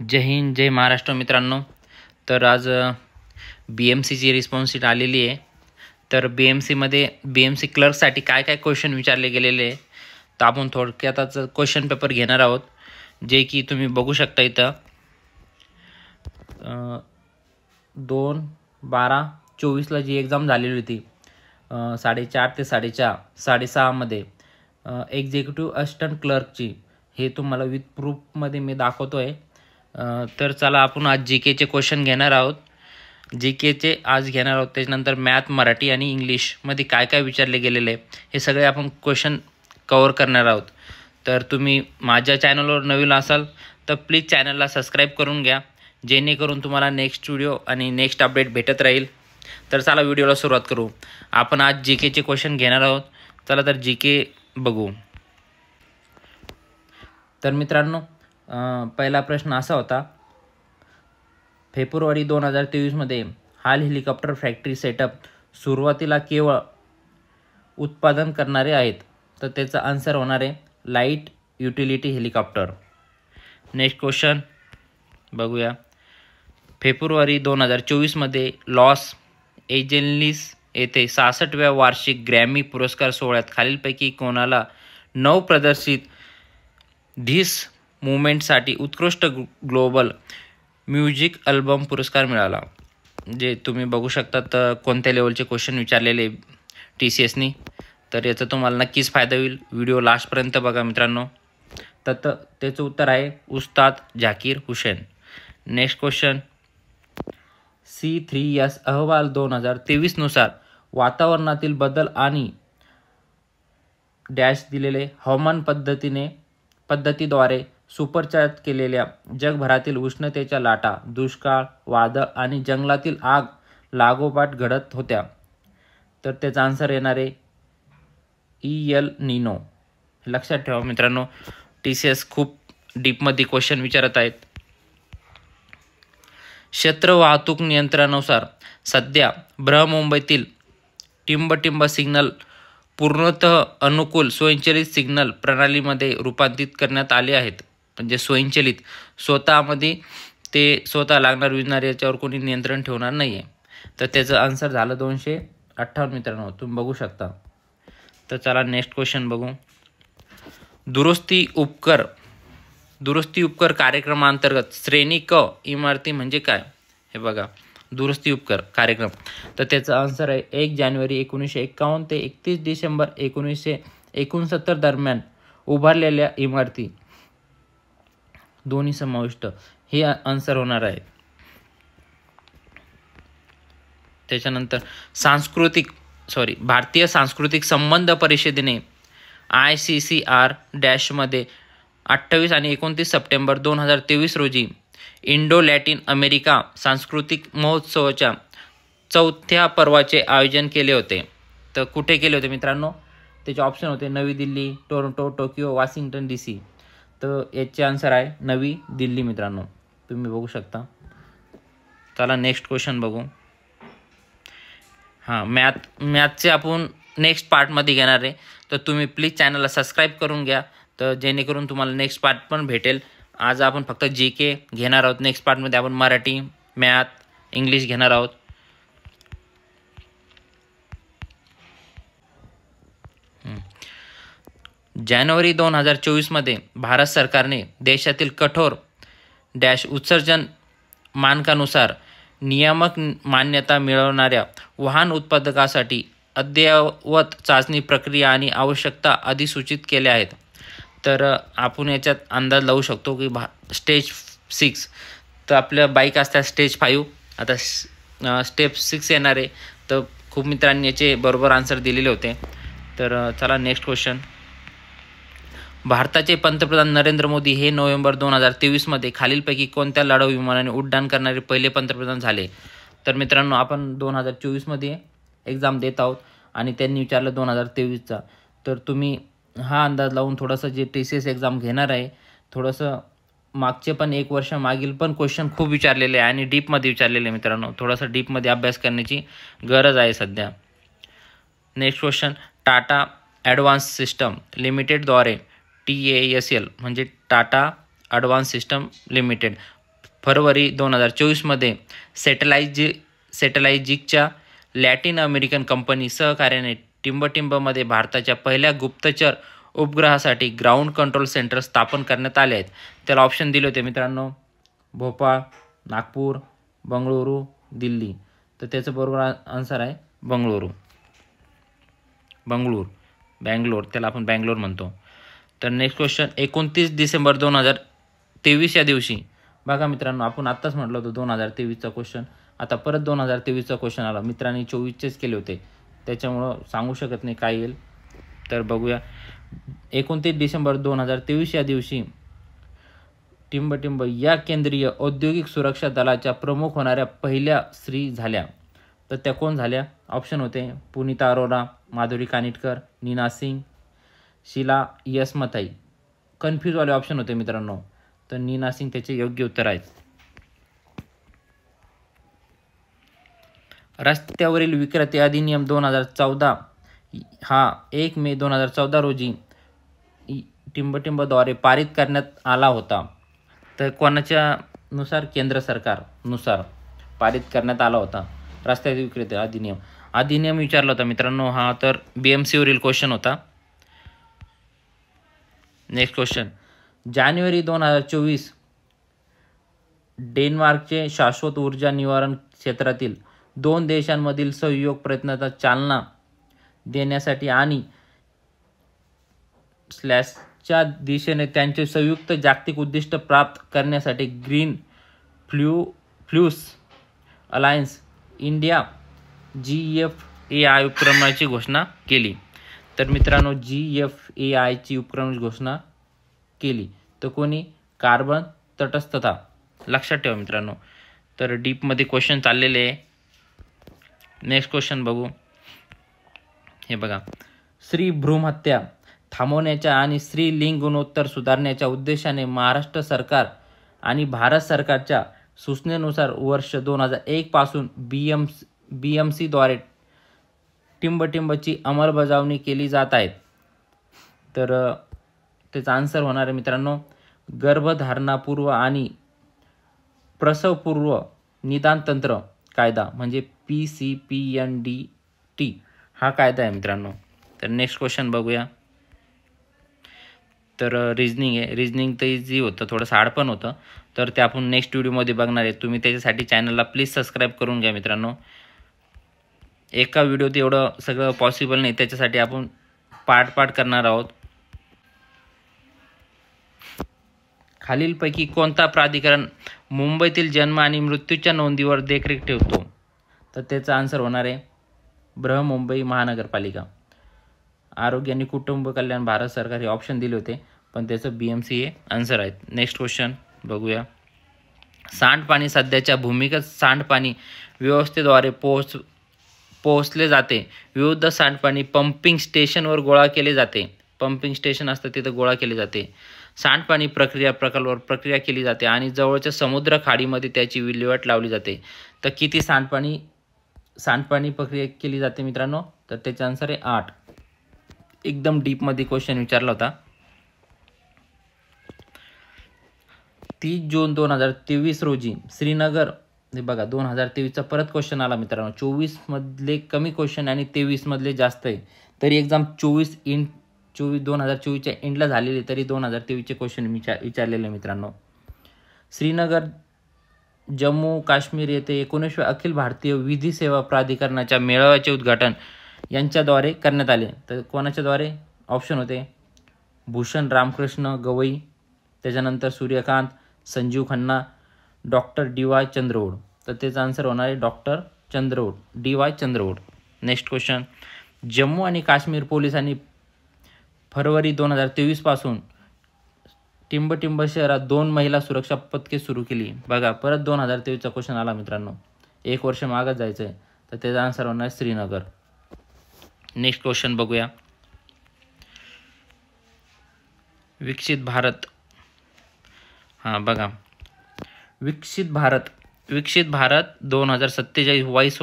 जय हिंद, जय महाराष्ट्र मित्रांनो. तर आज BMCची रिस्पॉन्स शीट आलेली आहे. तर BMCमध्ये BMC क्लर्कसाठी काय काय क्वेश्चन विचारले गेलेले आहे, तर आपण थोडक्यातच क्वेश्चन पेपर घेणार आहोत, जे की तुम्ही बघू शकता इथं 2/12/24ला जी एक्झाम झालेली होती 4:30 ते 6:30मध्ये एक्झिक्युटिव्ह असिस्टंट क्लर्कची, हे तुम्हाला विथ प्रूफमध्ये मी दाखवतो आहे. तर चला आपण आज GKचे क्वेश्चन घेणार आहोत. GKचे आज घेणार आहोत. त्याच्यानंतर मॅथ, मराठी आणि इंग्लिशमध्ये काय काय विचारले गेलेले आहे हे सगळे आपण क्वेश्चन कवर करणार आहोत. तर तुम्ही माझ्या चॅनलवर नवीन असाल तर प्लीज चॅनलला सबस्क्राईब करून घ्या, जेणेकरून तुम्हाला नेक्स्ट व्हिडिओ आणि नेक्स्ट अपडेट भेटत राहील. तर चला व्हिडिओला सुरुवात करू. आपण आज GKचे क्वेश्चन घेणार आहोत. चला तर GK बघू. तर मित्रांनो, पहिला प्रश्न असा होता, फेब्रुवारी 2023मध्ये हाल हेलिकॉप्टर फॅक्टरी सेटअप सुरुवातीला केवळ उत्पादन करणारे आहेत. तर त्याचा आन्सर होणार आहे light utility helicopter. Next question बघूया. फेब्रुवारी 2024मध्ये लॉस एंजेलिस येथे 66व्या वार्षिक ग्रॅमी पुरस्कार सोहळ्यात खालीलपैकी कोणाला नवप्रदर्शित धिस मुवमेंटसाठी उत्कृष्ट ग्लोबल म्युझिक अल्बम पुरस्कार मिळाला? जे तुम्ही बघू शकता तर कोणत्या लेवलचे क्वेश्चन विचारलेले TCSनी. तर याचा तुम्हाला नक्कीच फायदा होईल. व्हिडिओ लास्टपर्यंत बघा मित्रांनो. तर त्याचं उत्तर आहे उस्ताद Zakir Hussain. Next question. C3S अहवाल 2023नुसार वातावरणातील बदल आणि डॅश दिलेले हवामान पद्धतीद्वारे सुपरचार्ज केलेल्या जगभरातील उष्णतेच्या लाटा, दुष्काळ, वादळ आणि जंगलातील आग लागोपाठ घडत होत्या. तर त्याचा आन्सर येणार आहे EL निनो. लक्षात ठेवा मित्रांनो, TCS खूप डीपमध्ये क्वेश्चन विचारत आहेत. क्षेत्र वाहतूक नियंत्रणानुसार सध्या बृहमुंबईतील टिंब सिग्नल पूर्णतः अनुकूल स्वयंचलित सिग्नल प्रणालीमध्ये रूपांतरित करण्यात आले आहेत. म्हणजे स्वयंचलित, स्वतःमध्ये ते स्वतः लागणार विजणार याच्यावर कोणी नियंत्रण ठेवणार नाही आहे. तर त्याचं आन्सर झालं 258 मित्रांनो, तुम्ही बघू शकता. तर चला नेक्स्ट क्वेश्चन बघू. दुरुस्ती उपकर कार्यक्रमांतर्गत श्रेणी क इमारती म्हणजे काय? हे बघा, दुरुस्ती उपकर कार्यक्रम. तर त्याचा आन्सर आहे 1 जानेवारी 1951 ते 31 डिसेंबर 1969 दरम्यान उभारलेल्या इमारती दोन्ही समाविष्ट, हे आन्सर होणार आहे. त्याच्यानंतर भारतीय सांस्कृतिक संबंध परिषदेने ICCR- मध्ये 28 आणि 29 सप्टेंबर 2023 रोजी इंडो लॅटिन अमेरिका सांस्कृतिक महोत्सवाच्या 4थ्या पर्वाचे आयोजन केले होते. तर कुठे केले होते मित्रांनो? त्याचे ऑप्शन होते नवी Delhi, Toronto, Tokyo, Washington DC. तर याचे आन्सर आहे नवी दिल्ली मित्रांनो, तुम्ही बघू शकता. चला नेक्स्ट क्वेश्चन बघू. मॅथचे आपण नेक्स्ट पार्टमध्ये घेणार आहे. तर तुम्ही प्लीज चॅनलला सबस्क्राईब करून घ्या, तर जेणेकरून तुम्हाला नेक्स्ट पार्ट पण भेटेल. आज आपण फक्त GK घेणार आहोत. नेक्स्ट पार्टमध्ये आपण मराठी, मॅथ, इंग्लिश घेणार आहोत. जानेवारी 2024मध्ये भारत सरकारने देशातील कठोर डॅश उत्सर्जन मानकानुसार नियामक मान्यता मिळवणाऱ्या वाहन उत्पादकासाठी अद्ययावत चाचणी प्रक्रिया आणि आवश्यकता अधिसूचित केल्या आहेत. तर आपण याच्यात अंदाज लावू शकतो की स्टेज 6, तर आपल्या बाईक असतात स्टेज 5, आता स्टेप 6 येणार आहे. तर खूप मित्रांनी याचे बरोबर आन्सर दिलेले होते. तर चला नेक्स्ट क्वेश्चन. भारताचे पंतप्रधान नरेंद्र मोदी हे नोव्हेंबर 2023मध्ये खालीलपैकी कोणत्या लढाऊ विमानाने उड्डाण करणारे पहिले पंतप्रधान झाले? तर मित्रांनो, आपण 2024मध्ये एक्झाम देत आहोत आणि त्यांनी विचारलं 2023चा. तर तुम्ही हा अंदाज लावून थोडंसं जे TCS एक्झाम घेणार आहे, थोडंसं मागचे पण 1 वर्ष मागील पण क्वेश्चन खूप विचारलेले आहे आणि डीपमध्ये विचारलेले आहे मित्रांनो. थोडंसं डीपमध्ये अभ्यास करण्याची गरज आहे सध्या. Next question. Tata advance system लिमिटेडद्वारे TASL म्हणजे टाटा ॲडव्हान्स सिस्टम लिमिटेड फरवरी 2024मध्ये सॅटेलायजिकच्या लॅटिन अमेरिकन कंपनी सहकार्याने टिंबटिंबमध्ये भारताच्या पहिल्या गुप्तचर उपग्रहासाठी ग्राउंड कंट्रोल सेंटर स्थापन करण्यात आले आहेत. त्याला ऑप्शन दिले होते मित्रांनो, भोपाळ, नागपूर, बंगळुरू, दिल्ली. तर त्याचं बरोबर आन्सर आहे बँगलोर, त्याला आपण बँगलोर म्हणतो. तर नेक्स्ट क्वेश्चन, 29 डिसेंबर 2023 या दिवशी, बघा मित्रांनो आपण आत्ताच म्हटलं होतं 2023चा क्वेश्चन, आता परत 2023चा क्वेश्चन आला. मित्रांनी 24चेच केले होते त्याच्यामुळं सांगू शकत नाही काय येईल. तर बघूया, 29 डिसेंबर 2023 या दिवशी टिंबटिंब या केंद्रीय औद्योगिक सुरक्षा दलाच्या प्रमुख होणाऱ्या पहिल्या स्त्री झाल्या. तर त्या कोण झाल्या? ऑप्शन होते पुनीता अरोरा, माधुरी कानिटकर, नीना सिंग, शीला यसमताई. कन्फ्यूजवाले ऑप्शन होते मित्रांनो. तर नीना सिंग त्याचे योग्य उत्तर आहेत. रस्त्यावरील विक्रेते अधिनियम 2014 हा 1 मे 2014 रोजी टिंबटिंबद्वारे पारित करण्यात आला होता. तर कोणाच्या नुसार? केंद्र सरकारनुसार पारित करण्यात आला होता रस्त्यावरील विक्रेते अधिनियम विचारला होता मित्रांनो. हा तर BMCवरील क्वेश्चन होता. नेक्स्ट क्वेश्चन, जानेवारी 2024 डेन्मार्कचे शाश्वत ऊर्जा निवारण क्षेत्रातील 2 देशांमधील सहयोग प्रयत्नांना चालना देण्यासाठी आणि च्या दिशेने त्यांचे संयुक्त जागतिक उद्दिष्ट प्राप्त करण्यासाठी ग्रीन फ्ल्यूस अलायन्स इंडिया GFAI उपक्रमाची घोषणा केली. तर मित्रांनो GFAIची उपक्रमाची घोषणा केली. तर कोणी? कार्बन तटस्थता. लक्षात ठेवा मित्रांनो. तर डीपमध्ये क्वेश्चन चाललेले आहे. नेक्स्ट क्वेश्चन बघू. हे बघा, स्त्री भ्रूणहत्या थांबवण्याच्या आणि स्त्री लिंग गुणोत्तर सुधारण्याच्या उद्देशाने महाराष्ट्र सरकार आणि भारत सरकारच्या सूचनेनुसार वर्ष 2001 पासून BMCद्वारे टिंबटिंबची अंमलबजावणी केली जात आहे. तर त्याचा आन्सर होणार आहे मित्रांनो, गर्भधारणापूर्व आणि प्रसवपूर्व निदान तंत्र कायदा म्हणजे PCPNDT हा कायदा आहे मित्रांनो. तर नेक्स्ट क्वेश्चन बघूया. तर रिजनिंग आहे. रिजनिंग तर इझी होतं, थोडंसं हार्ड पण होतं. तर ते आपण नेक्स्ट व्हिडिओमध्ये बघणार आहे. तुम्ही त्याच्यासाठी चॅनलला प्लीज सबस्क्राईब करून घ्या मित्रांनो. एका व्हिडिओत एवढं सगळं पॉसिबल नाही, त्याच्यासाठी आपण पार्ट करणार आहोत. खालीलपैकी कोणता प्राधिकरण मुंबईतील जन्म आणि मृत्यूच्या नोंदीवर देखरेख ठेवतो? तर त्याचा आन्सर होणार आहे बृहन्मुंबई महानगरपालिका. आरोग्य आणि कुटुंब कल्याण भारत सरकार हे ऑप्शन दिले होते, पण त्याचं BMC हे आन्सर आहेत. नेक्स्ट क्वेश्चन बघूया. सांडपाणी सध्याच्या भूमिगत सांडपाणी व्यवस्थेद्वारे पोहोचले जाते. विविध सांडपाणी पंपिंग स्टेशनवर गोळा केले जाते. पंपिंग स्टेशन असतं तिथं गोळा केले जाते. सांडपाणी प्रकल्पावर प्रक्रिया केली जाते आणि जवळच्या समुद्र खाडीमध्ये त्याची विल्हेवाट लावली जाते. तर किती सांडपाणी प्रक्रिया केली जाते मित्रांनो? तर त्याचा आन्सर आहे 8. एकदम डीपमध्ये क्वेश्चन विचारला होता. 30 जून 2023 रोजी श्रीनगर, हे बघा 2023चा परत क्वेश्चन आला मित्रांनो. 24 मधले कमी क्वेश्चन आणि 23 मधले जास्त आहे. तरी एक्झाम 2024च्या एंडला झालेली, तरी 2023चे क्वेश्चन विचारलेले मित्रांनो. श्रीनगर जम्मू काश्मीर येथे 19व्या अखिल भारतीय विधी सेवा प्राधिकरणाच्या मेळाव्याचे उद्घाटन यांच्याद्वारे करण्यात आले. तर कोणाच्याद्वारे? ऑप्शन होते भूषण रामकृष्ण गवई, त्याच्यानंतर सूर्यकांत, संजीव खन्ना, डॉक्टर DY चंद्रवूड. तर त्याचा आन्सर होणार आहे doctor Chandrachud, DY Chandrachud. Next question, Jammu आणि काश्मीर पोलिसांनी फरवरी 2023 पासून टिंबटिंब शहरात 2 महिला सुरक्षा पथके सुरू केली. बघा परत 2023चा क्वेश्चन आला मित्रांनो. 1 वर्ष मागच जायचं आहे. तर त्याचा आन्सर होणार आहे श्रीनगर. नेक्स्ट क्वेश्चन बघूया. विकसित भारत, हां बघा, विकसित भारत 2047 व्हॉइस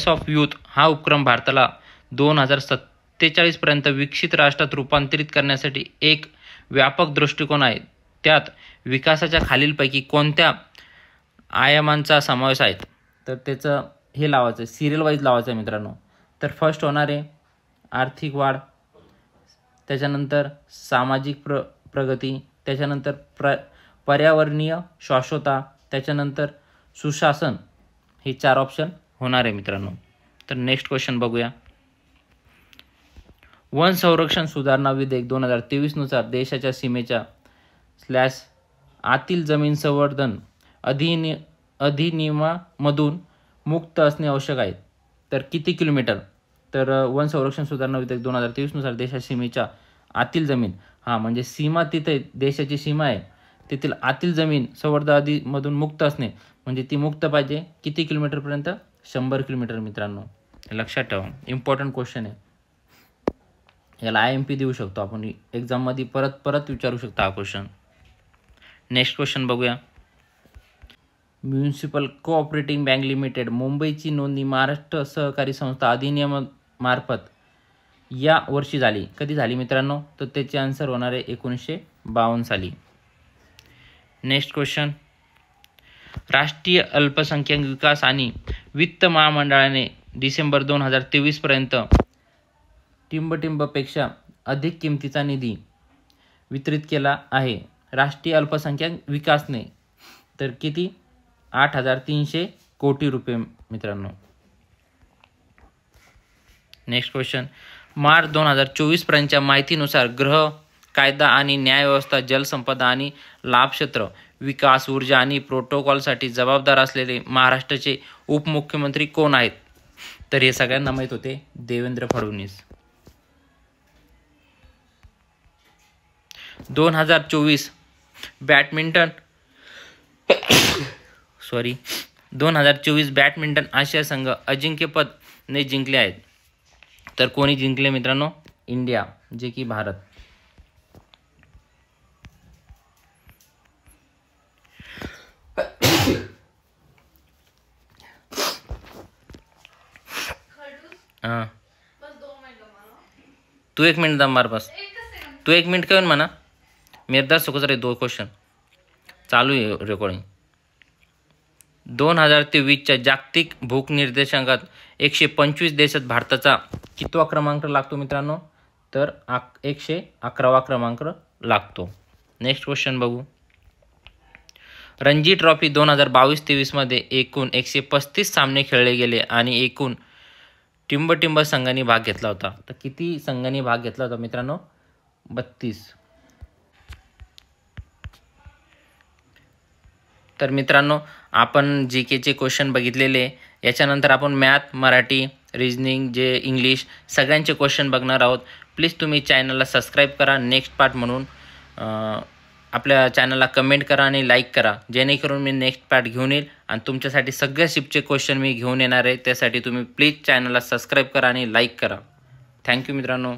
ऑफ यूथ हा उपक्रम भारताला 2047 पर्यंत विकसित राष्ट्रात रूपांतरित करण्यासाठी एक व्यापक दृष्टिकोन आहे. त्यात विकासाच्या खालीलपैकी कोणत्या आयामांचा समावेश आहे? तर त्याचं हे लावायचं आहे, सिरियल वाईज लावायचं आहे मित्रांनो. तर फर्स्ट होणार आहे आर्थिक वाढ, त्याच्यानंतर सामाजिक प्रगती, त्याच्यानंतर पर्यावरणीय शाश्वता, त्याच्यानंतर सुशासन. हे 4 ऑप्शन होणार आहे मित्रांनो. तर नेक्स्ट क्वेश्चन बघूया. वन संरक्षण सुधारणा विधेयक 2023 नुसार देशाच्या सीमेच्या आतील जमीन संवर्धन अधिनियमामधून मुक्त असणे आवश्यक आहे. तर किती किलोमीटर? तर वन संरक्षण सुधारणा विधेयक 2023 नुसार देशाच्या सीमेच्या आतील जमीन, म्हणजे सीमा तिथे देशाची सीमा आहे तेथील आतील जमीन संवर्धन मधून मुक्त असणे, म्हणजे ती मुक्त पाहिजे. किती किलोमीटरपर्यंत? 100 किलोमीटर मित्रांनो. लक्षात ठेवा, इम्पॉर्टंट क्वेश्चन आहे. याला IMP देऊ शकतो आपण, एक्झाममध्ये परत विचारू शकता हा क्वेश्चन. नेक्स्ट क्वेश्चन बघूया. म्युनिसिपल कोऑपरेटिव्ह बँक लिमिटेड मुंबईची नोंदणी महाराष्ट्र सहकारी संस्था अधिनियमामार्फत या वर्षी झाली. कधी झाली मित्रांनो? तर त्याचे आन्सर होणार आहे 1952 साली. Next question. राष्ट्रीय अल्पसंख्याक विकास आणि वित्त महामंडळाने डिसेंबर 2023 पर्यंत टिंबटिंबपेक्षा अधिक किमतीचा निधी वितरित केला आहे. राष्ट्रीय अल्पसंख्याक विकासने तर किती? 8,300 कोटी रुपये मित्रांनो. Next question. मार्च 2024 पर्यंतच्या माहितीनुसार गृह, कायदा आणि न्यायव्यवस्था, जलसंपदा आणि लाभक्षेत्र विकास, ऊर्जा आणि प्रोटोकॉलसाठी जबाबदार असलेले महाराष्ट्राचे उपमुख्यमंत्री कोण आहेत? तर हे सगळ्यांना माहीत होते, देवेंद्र फडणवीस. 2024 बॅडमिंटन आशिया संघ अजिंक्यपद ने जिंकले आहेत. तर कोणी जिंकले मित्रांनो? इंडिया, जे की भारत. तू 1 मिनिट दम मार बस. तू 1 मिनिट करून म्हणा. मेरे 10 सेकंड रे 2 क्वेश्चन चालू आहे रेकॉर्डिंग. 2023च्या जागतिक भूक निर्देशांकात 125 देशात भारताचा कितवा क्रमांक लागतो मित्रांनो? तर 111वा क्रमांक लागतो. नेक्स्ट क्वेश्चन बघू. रणजी ट्रॉफी 2022-23 मध्ये एकूण 135 सामने खेळले गेले आणि एकूण टिंब संघांनी भाग घेतला होता. तर किती संघांनी भाग घेतला होता मित्रांनो? 32. तर मित्रांनो, आपण GKचे क्वेश्चन बघितलेले. याच्यानंतर आपण मॅथ, मराठी, रिजनिंग, जे इंग्लिश सगळ्यांचे क्वेश्चन बघणार आहोत. प्लीज तुम्ही चॅनलला सबस्क्राईब करा. नेक्स्ट पार्ट म्हणून आपल्या चॅनलला कमेंट करा आणि लाईक करा, जेणेकरून मी नेक्स्ट पार्ट घेऊन येईल आणि तुमच्यासाठी सगळ्या शिफ्टचे क्वेश्चन मी घेऊन येणार आहे. त्यासाठी तुम्ही प्लीज चॅनलला सबस्क्राईब करा आणि लाईक करा. थँक्यू मित्रांनो.